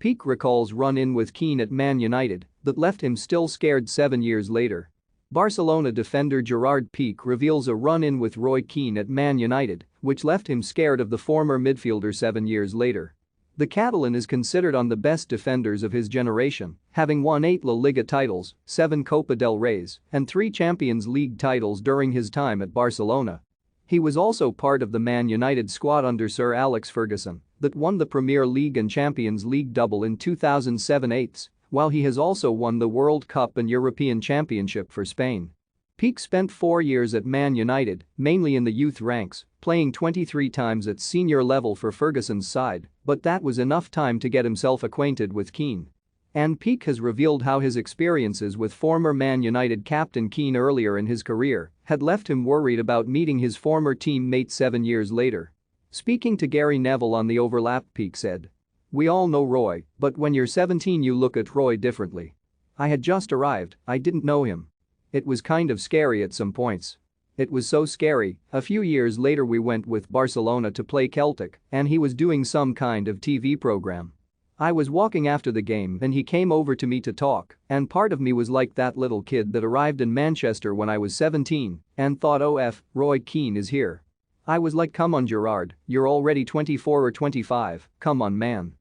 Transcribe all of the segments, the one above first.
Pique recalls run-in with Keane at Man United that left him still scared 7 years later. Barcelona defender Gerard Pique reveals a run-in with Roy Keane at Man United, which left him scared of the former midfielder 7 years later. The Catalan is considered on the best defenders of his generation, having won 8 La Liga titles, 7 Copa del Reys, and 3 Champions League titles during his time at Barcelona. He was also part of the Man United squad under Sir Alex Ferguson that won the Premier League and Champions League double in 2007-08, while he has also won the World Cup and European Championship for Spain. Pique spent 4 years at Man United, mainly in the youth ranks, playing 23 times at senior level for Ferguson's side, but that was enough time to get himself acquainted with Keane. And Pique has revealed how his experiences with former Man United captain Keane earlier in his career had left him worried about meeting his former teammate 7 years later. Speaking to Gary Neville on the overlap, Pique said, "We all know Roy, but when you're 17 you look at Roy differently. I had just arrived, I didn't know him. It was kind of scary at some points. It was so scary, a few years later we went with Barcelona to play Celtic and he was doing some kind of TV program. I was walking after the game and he came over to me to talk and part of me was like that little kid that arrived in Manchester when I was 17 and thought Roy Keane is here. I was like, come on Gerard, you're already 24 or 25, come on man.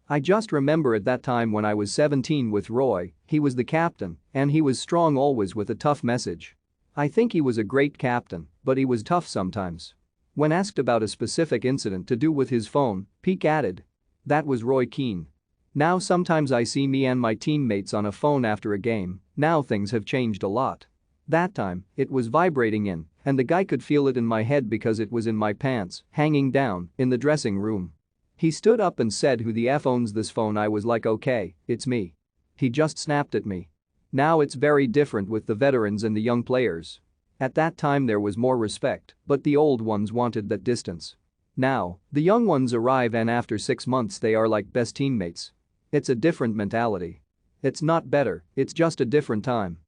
I just remember at that time when I was 17 with Roy, he was the captain and he was strong always with a tough message. I think he was a great captain, but he was tough sometimes." When asked about a specific incident to do with his phone, Pique added, "That was Roy Keane. Now sometimes I see me and my teammates on a phone after a game, now things have changed a lot. That time, it was vibrating in, and the guy could feel it in my head because it was in my pants, hanging down, in the dressing room. He stood up and said, 'Who the F owns this phone?' I was like, okay, it's me. He just snapped at me. Now it's very different with the veterans and the young players. At that time there was more respect, but the old ones wanted that distance. Now, the young ones arrive and after 6 months they are like best teammates. It's a different mentality. It's not better, it's just a different time."